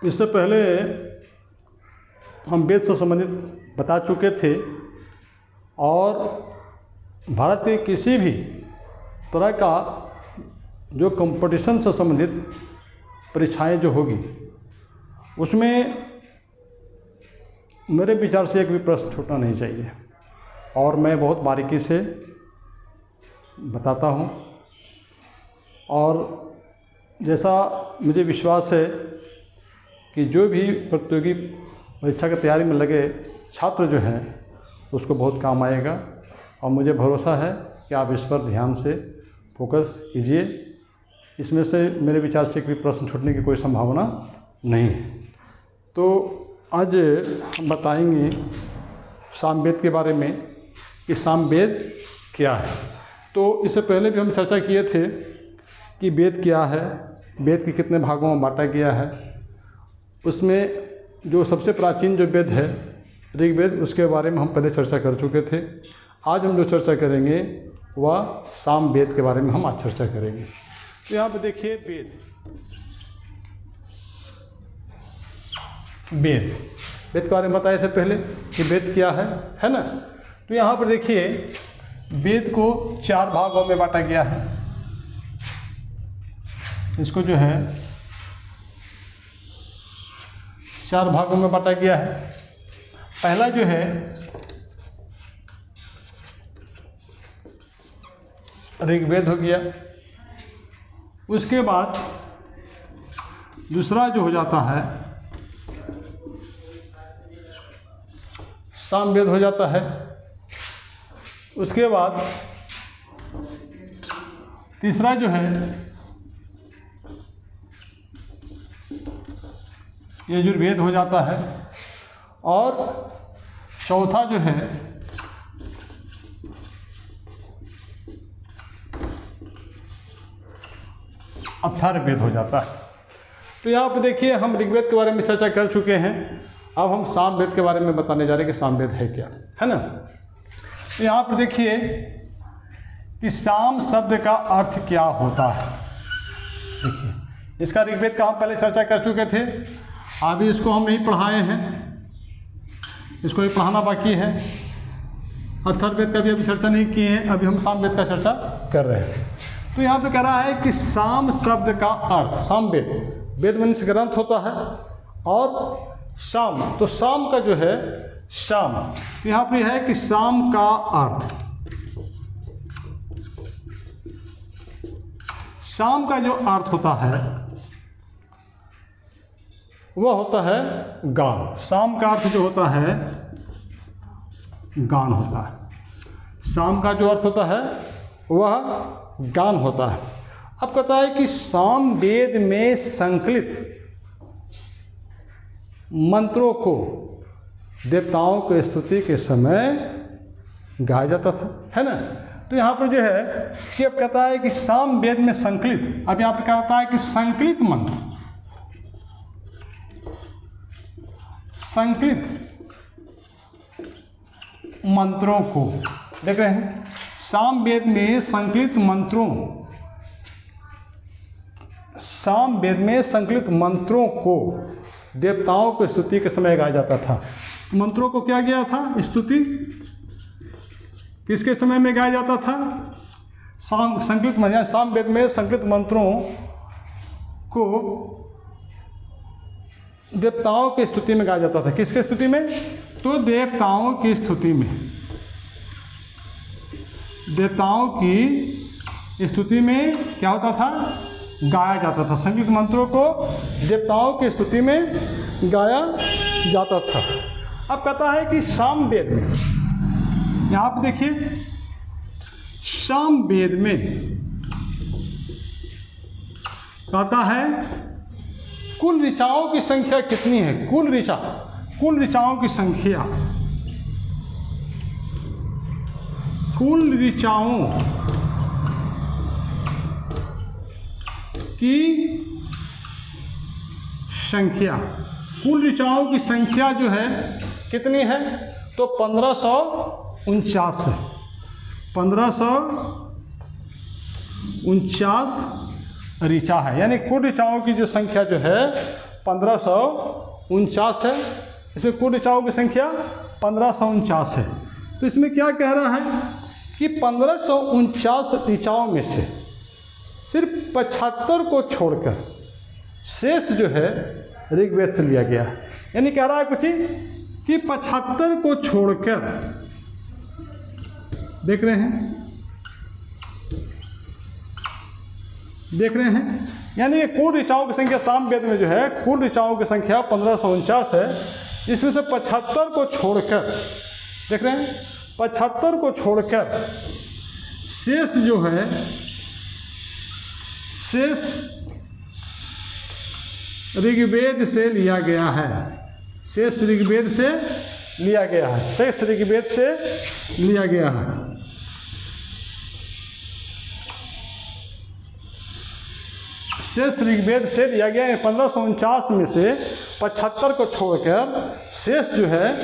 इससे पहले हम वेद से संबंधित बता चुके थे और भारत के किसी भी तरह का जो कंपटीशन से संबंधित परीक्षाएं जो होगी उसमें मेरे विचार से एक भी प्रश्न छूटना नहीं चाहिए और मैं बहुत बारीकी से बताता हूं। और जैसा मुझे विश्वास है कि जो भी प्रतियोगी परीक्षा की तैयारी में लगे छात्र जो हैं उसको बहुत काम आएगा और मुझे भरोसा है कि आप इस पर ध्यान से फोकस कीजिए। इसमें से मेरे विचार से कोई प्रश्न छूटने की कोई संभावना नहीं है। तो आज हम बताएंगे सामवेद के बारे में कि सामवेद क्या है। तो इससे पहले भी हम चर्चा किए थे कि वेद क्या है, वेद के कितने भागों में बांटा गया है। उसमें जो सबसे प्राचीन जो वेद है ऋग्वेद, उसके बारे में हम पहले चर्चा कर चुके थे। आज हम जो चर्चा करेंगे वह सामवेद के बारे में हम आज चर्चा करेंगे। तो यहाँ पे देखिए वेद के बारे में बताए थे पहले कि वेद क्या है ना। तो यहाँ पर देखिए वेद को 4 भागों में बांटा गया है। इसको जो है 4 भागों में बांटा गया है। पहला जो है ऋग्वेद हो गया, उसके बाद दूसरा जो हो जाता है सामवेद हो जाता है। उसके बाद तीसरा जो है यजुर्वेद हो जाता है और चौथा जो है अथर्ववेद हो जाता है। तो यहाँ पे देखिए हम ऋग्वेद के बारे में चर्चा कर चुके हैं। अब हम सामवेद के बारे में बताने जा रहे हैं कि सामवेद है क्या, है ना। तो यहाँ पर देखिए कि साम शब्द का अर्थ क्या होता है। देखिए इसका ऋग्वेद का हम पहले चर्चा कर चुके थे, अभी इसको हम नहीं पढ़ाए हैं, इसको भी पढ़ाना बाकी है। अथर्ववेद का भी अभी चर्चा नहीं किए हैं, अभी हम सामवेद का चर्चा कर रहे हैं। तो यहाँ पे कह रहा है कि साम शब्द का अर्थ, सामवेद, वेद मनुष्य ग्रंथ होता है और साम, तो साम का जो है साम, यहाँ पे है कि साम का अर्थ, साम का जो अर्थ होता है वह होता है गान। साम का अर्थ जो होता है गान होता है। साम का जो अर्थ होता है वह गान होता है। अब कहता है कि सामवेद में संकलित मंत्रों को देवताओं की स्तुति के समय गाया जाता था, है ना। तो यहाँ पर जो है कि अब कहता है कि सामवेद में संकलित, अब यहाँ पर क्या होता है कि संकलित मंत्र, संकलित मंत्रों को देख रहे हैं। सामवेद में संकलित मंत्रों, सामवेद में संकलित मंत्रों को देवताओं को स्तुति के समय गाया जाता था। मंत्रों को क्या किया था, स्तुति किसके समय में गाया जाता था, संकलित मंत्र। सामवेद में संकलित मंत्रों को देवताओं की स्तुति में गाया जाता था। किसके स्तुति में, तो देवताओं की स्तुति में, देवताओं की स्तुति में क्या होता था, गाया जाता था। संगीत मंत्रों को देवताओं की स्तुति में गाया जाता था। अब कहता है कि सामवेद में, यहाँ पे देखिए सामवेद में कहता है कुल ऋचाओं की संख्या कितनी है। कुल ऋचाओं की संख्या, कुल ऋचाओं की संख्या, कुल ऋचाओं की संख्या जो है कितनी है, तो 1549 है। 1549 ऋचा है, यानी कुल ऋचाओं की जो संख्या जो है 1549 है। इसमें कुल ऋचाओं की संख्या 1549 है। तो इसमें क्या कह रहा है कि 1549 ऋचाओं में से सिर्फ 75 को छोड़कर शेष जो है ऋग्वेद से लिया गया है। यानी कह रहा है कुछ ही कि 75 को छोड़कर, देख रहे हैं, यानी कुल ऋचाओं की संख्या सामवेद में जो है कुल ऋचाओं की संख्या 1549 है। इसमें से 75 को छोड़कर, देख रहे हैं, 75 को छोड़कर शेष जो है, शेष ऋग्वेद से लिया गया है। शेष ऋग्वेद से लिया गया है। शेष ऋग्वेद से लिया गया है। शेष ऋग्वेद से लिया गया है। 1549 में से 75 को छोड़कर शेष जो है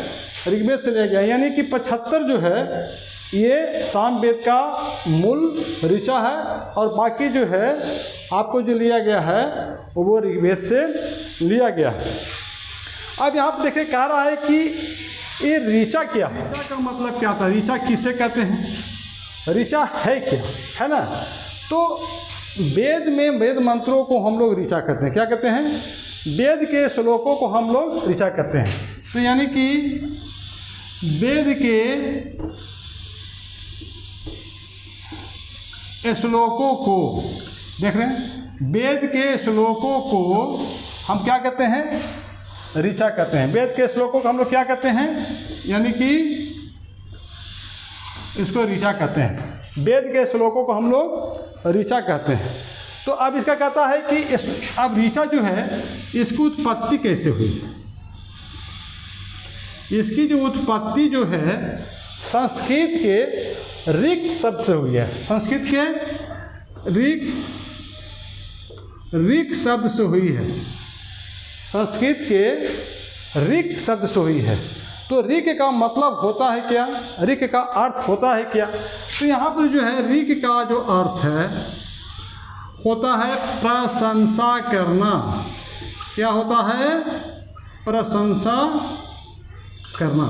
ऋग्वेद से लिया गया, यानी कि 75 जो है ये सामवेद का मूल ऋचा है और बाकी जो है आपको जो लिया गया है वो ऋग्वेद से लिया गया है। अब यहाँ पर देखिए कह रहा है कि ये ऋचा क्या है। ऋचा का मतलब क्या था, ऋचा किसे कहते हैं, ऋचा है क्या, है ना। तो वेद में वेद मंत्रों को हम लोग ऋचा कहते हैं। क्या कहते हैं, वेद के श्लोकों को हम लोग ऋचा कहते हैं। तो यानी कि वेद के श्लोकों को, देख रहे हैं, वेद के श्लोकों को हम क्या कहते हैं, ऋचा कहते हैं। वेद के श्लोकों को हम लोग क्या कहते हैं, यानी कि इसको ऋचा कहते हैं। वेद के श्लोकों को हम लोग ऋचा कहते हैं। तो अब इसका कहता है कि अब ऋचा जो है इसकी उत्पत्ति कैसे हुई। इसकी जो उत्पत्ति जो है संस्कृत के ऋक् शब्द से हुई है। संस्कृत के ऋक् शब्द से हुई है। संस्कृत के ऋक् शब्द से हुई है। तो ऋक् का मतलब होता है क्या, ऋक् का अर्थ होता है क्या। तो यहाँ पर जो है ऋक् का जो अर्थ है होता है प्रशंसा करना। क्या होता है, प्रशंसा करना।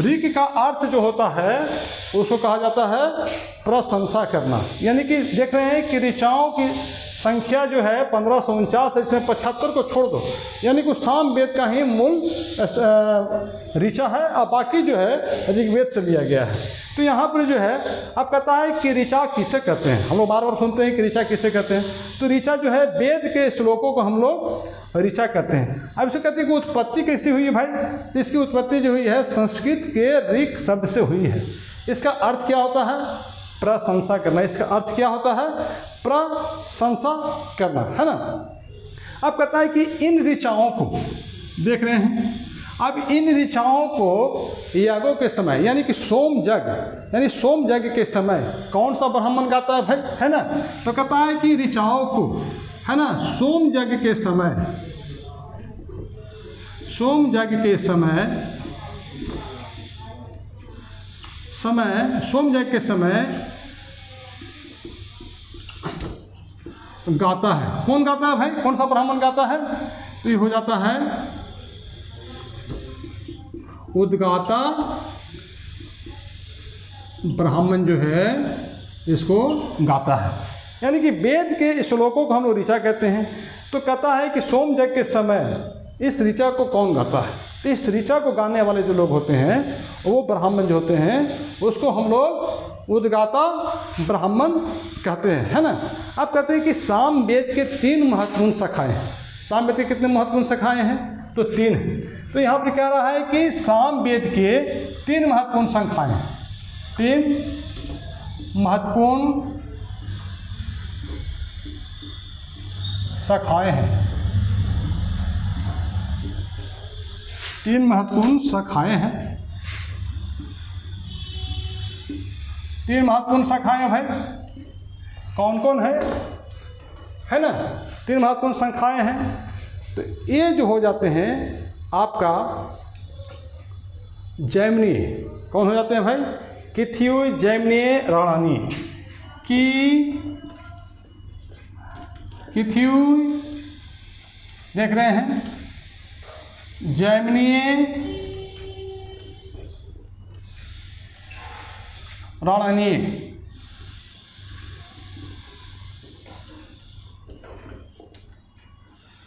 ऋक् का अर्थ जो होता है उसको कहा जाता है प्रशंसा करना। यानी कि देख रहे हैं कि ऋचाओं की संख्या जो है 1549 है, इसमें 75 को छोड़ दो, यानी कि सामवेद का ही मूल ऋचा है और बाकी जो है ऋग्वेद से लिया गया है। तो यहाँ पर जो है अब कहता है कि ऋचा किसे कहते हैं। हम लोग बार बार सुनते हैं कि ऋचा किसे कहते हैं। तो ऋचा जो है वेद के श्लोकों को हम लोग ऋचा कहते हैं। अब इसे कहते हैं कि उत्पत्ति कैसी हुई है भाई। इसकी उत्पत्ति जो हुई है संस्कृत के ऋक् शब्द से हुई है। इसका अर्थ क्या होता है, प्रशंसा करना। इसका अर्थ क्या होता है, प्रशंसा करना, है ना। अब कहता है कि इन ऋचाओं को, देख रहे हैं, अब इन ऋचाओं को यागों के समय यानी कि सोम यज्ञ, यानी सोम यज्ञ के समय कौन सा ब्राह्मण गाता है भाई, है ना। तो कहता है कि ऋचाओं को, है ना, सोम यज्ञ के समय, सोम यज्ञ के समय सोम यज्ञ के समय गाता है। कौन गाता है भाई, कौन सा ब्राह्मण गाता है। तो ये हो जाता है उद्गाता ब्राह्मण जो है इसको गाता है। यानी कि वेद के श्लोकों को हम लोग ऋचा कहते हैं। तो कहता है कि सोम यज्ञ के समय इस ऋचा को कौन गाता है। तो इस ऋचा को गाने वाले जो लोग होते हैं वो ब्राह्मण जो होते हैं उसको हम लोग उद्गाता ब्राह्मण कहते हैं, है ना। अब कहते हैं कि सामवेद के 3 महत्वपूर्ण शाखाएं हैं। सामवेद के कितने महत्वपूर्ण शाखाएं हैं, तो 3 हैं। तो यहाँ पर कह रहा है कि सामवेद के 3 महत्वपूर्ण शाखाएं हैं। 3 महत्वपूर्ण शाखाएं हैं। 3 महत्वपूर्ण शाखाएं हैं। 3 महत्वपूर्ण शाखाएं भाई कौन कौन है ना। 3 महत्वपूर्ण शाखाएं हैं। तो ये जो हो जाते हैं आपका जैमिनीय, कौन हो जाते हैं भाई, किथ्यू, जैमिनीय, राणानी। किथ्यू, देख रहे हैं, जैमिनीय, राणानीय।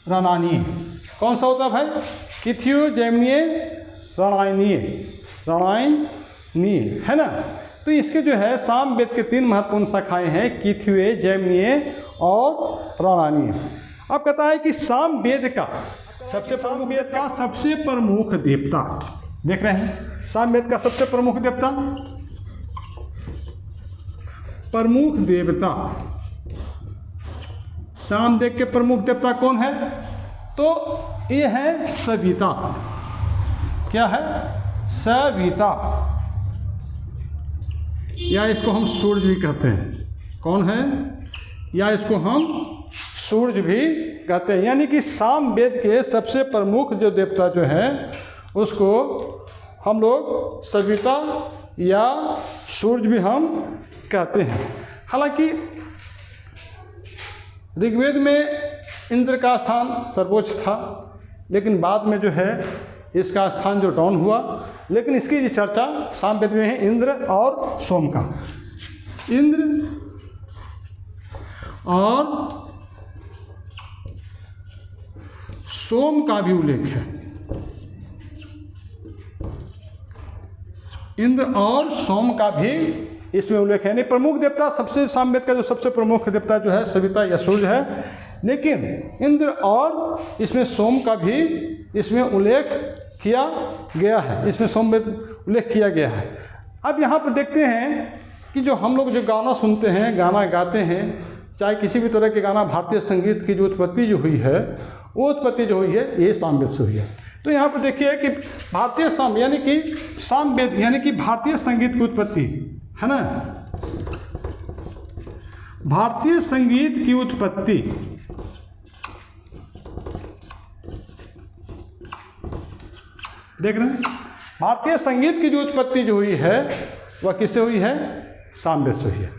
राणानीय कौन सा होता है भाई? किथियो, जैमिनीय, राणायनीय, राणायनीय, है ना। तो इसके जो है सामवेद के 3 महत्वपूर्ण शाखाएं हैं, किथियो, जैमिनीय और राणानीय। अब कहता है कि सामवेद का सबसे प्रमुख देवता, देख रहे हैं, सामवेद का सबसे प्रमुख देवता, सामवेद के प्रमुख देवता कौन है? तो ये है सविता। क्या है? सविता, या इसको हम सूर्य भी कहते हैं। कौन है? या इसको हम सूर्य भी कहते हैं। यानी कि सामवेद के सबसे प्रमुख जो देवता जो हैं उसको हम लोग सविता या सूर्य भी हम कहते हैं। हालांकि ऋग्वेद में इंद्र का स्थान सर्वोच्च था, लेकिन बाद में जो है इसका स्थान जो डाउन हुआ। लेकिन इसकी जो चर्चा सामवेद में है इंद्र और सोम का, इंद्र और सोम का भी उल्लेख है। इंद्र और सोम का भी इसमें उल्लेख है। नहीं, प्रमुख देवता सबसे सामवेद का जो सबसे प्रमुख देवता जो है सविता या सूर्य है, लेकिन इंद्र और इसमें सोम का भी इसमें उल्लेख किया गया है। इसमें सोमवेद उल्लेख किया गया है। अब यहाँ पर देखते हैं कि जो हम लोग जो गाना सुनते हैं, गाना गाते हैं, चाहे किसी भी तरह के गाना, भारतीय संगीत की जो उत्पत्ति जो हुई है वो उत्पत्ति जो हुई है ये सामवेद से हुई है। तो यहाँ पर देखिए कि भारतीय यानी कि सामवेद यानी कि भारतीय संगीत की उत्पत्ति है ना, भारतीय संगीत की उत्पत्ति देख रहे हैं, भारतीय संगीत की जो उत्पत्ति जो हुई है वह किससे हुई है? सामवेद से हुई है।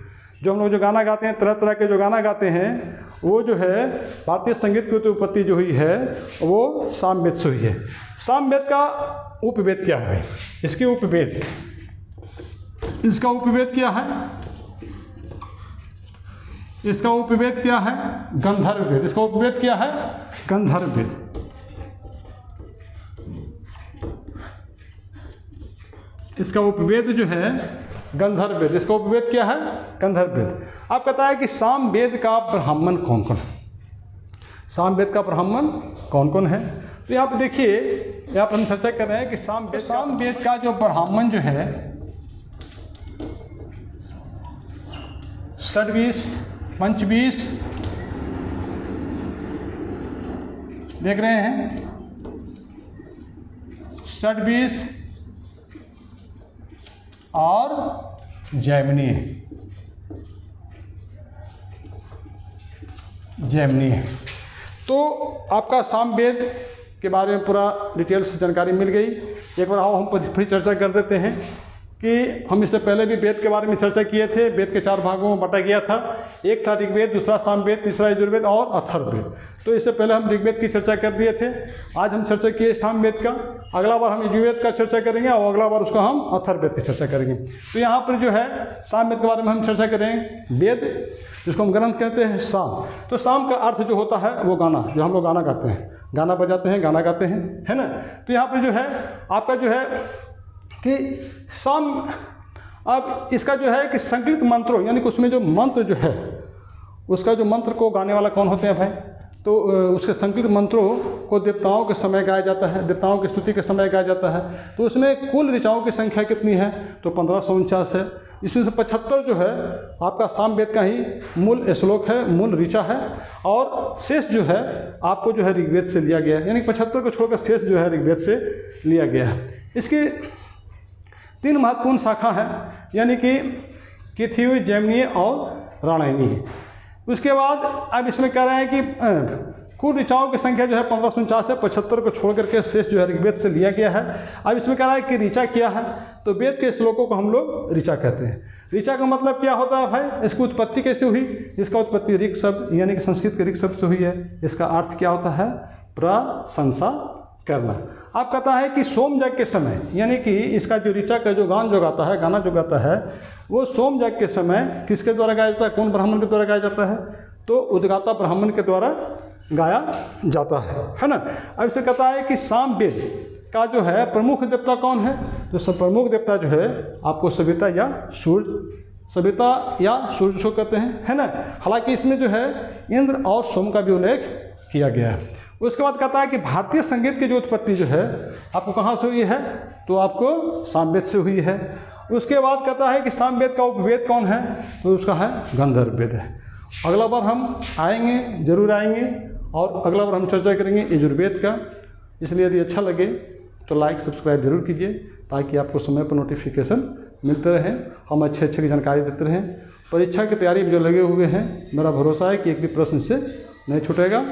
जो हम लोग जो गाना गाते हैं, तरह तरह के जो गाना गाते हैं, वो जो है भारतीय संगीत की उत्पत्ति जो हुई है वो सामवेद से हुई है। सामवेद का उपवेद क्या है? इसके उपवेद, इसका उपवेद क्या है? इसका उपवेद क्या है? गंधर्व वेद। इसका उपवेद क्या है? गंधर्व वेद। इसका उपवेद जो है गंधर्व वेद। इसका उपवेद क्या है? गंधर्व वेद। आप कहता है कि सामवेद का ब्राह्मण कौन कौन है? सामवेद का ब्राह्मण कौन कौन है? तो यहाँ पर देखिए, यहाँ पर हम चर्चा कर रहे हैं कि सामवेद का जो ब्राह्मण जो है षड्वीस, पंचवीस, देख रहे हैं, षड्वीस और जैमिनी है। तो आपका सामवेद के बारे में पूरा डिटेल से जानकारी मिल गई। एक बार आओ हम फिर चर्चा कर देते हैं कि हम इससे पहले भी वेद के बारे में चर्चा किए थे। वेद के 4 भागों में बांटा गया था। एक था ऋग्वेद, दूसरा सामवेद, तीसरा यजुर्वेद और अथर्ववेद। तो इससे पहले हम ऋग्वेद की चर्चा कर दिए थे। आज हम चर्चा किए सामवेद का। अगला बार हम यजुर्वेद का चर्चा करेंगे और अगला बार उसको हम अथर्ववेद की चर्चा करेंगे। तो यहाँ पर जो है सामवेद के बारे में हम चर्चा करेंगे। वेद जिसको हम ग्रंथ कहते हैं, साम। तो साम का अर्थ जो होता है वो गाना, जो हम लोग गाना गाते हैं, गाना बजाते हैं, गाना गाते हैं, है ना। तो यहाँ पर जो है आपका जो है कि साम, अब इसका जो है कि संकृत मंत्रों, यानी कि उसमें जो मंत्र जो है उसका जो मंत्र को गाने वाला कौन होते हैं भाई? तो उसके संकृत मंत्रों को देवताओं के समय गाया जाता है, देवताओं की स्तुति के समय गाया जाता है। तो उसमें कुल ऋचाओं की संख्या कितनी है? तो 1549 है। इसमें से 75 जो है आपका सामवेद का ही मूल श्लोक है, मूल ऋचा है, और शेष जो है आपको जो है ऋग्वेद से लिया गया है। यानी 75 को छोड़कर शेष जो है ऋग्वेद से लिया गया है। इसके 3 महत्वपूर्ण शाखा हैं, यानी कि किथियो, जैमिनीय और राणायनीय। उसके बाद अब इसमें कह रहे हैं कि कुल ऋचाओं की संख्या जो है 1549 है, 75 को छोड़ करके शेष जो है ऋग्वेद से लिया गया है। अब इसमें कह रहा है कि ऋचा क्या है? तो वेद के श्लोकों को हम लोग ऋचा कहते हैं। ऋचा का मतलब क्या होता है भाई? इसकी उत्पत्ति कैसे हुई? इसका उत्पत्ति ऋक शब्द यानी कि संस्कृत के ऋक शब्द से हुई है। इसका अर्थ क्या होता है? प्रशंसा करना। अब कहता है कि सोम यज्ञ के समय, यानी कि इसका जो ऋचा का जो गान जो गाता है, गाना जो गाता है, वो सोम यज्ञ के समय किसके द्वारा गाया जाता है, कौन ब्राह्मण के द्वारा गाया जाता है? तो उद्गाता ब्राह्मण के द्वारा गाया जाता है ना। अब इसे कहता है कि सामवेद का जो है प्रमुख देवता कौन है? तो सब प्रमुख देवता जो है आपको सविता या सूर्य शो कहते हैं, है ना। हालांकि इसमें जो है इंद्र और सोम का भी उल्लेख किया गया है। उसके बाद कहता है कि भारतीय संगीत की जो उत्पत्ति जो है आपको कहाँ से हुई है? तो आपको सामवेद से हुई है। उसके बाद कहता है कि सामवेद का उपवेद कौन है? तो उसका है गंधर्व वेद है। अगला बार हम आएंगे, जरूर आएंगे, और अगला बार हम चर्चा करेंगे यजुर्वेद का। इसलिए यदि अच्छा लगे तो लाइक सब्सक्राइब जरूर कीजिए, ताकि आपको समय पर नोटिफिकेशन मिलते रहें, हम अच्छे की जानकारी देते रहें। परीक्षा की तैयारी में जो लगे हुए हैं, मेरा भरोसा है कि एक भी प्रश्न से नहीं छूटेगा।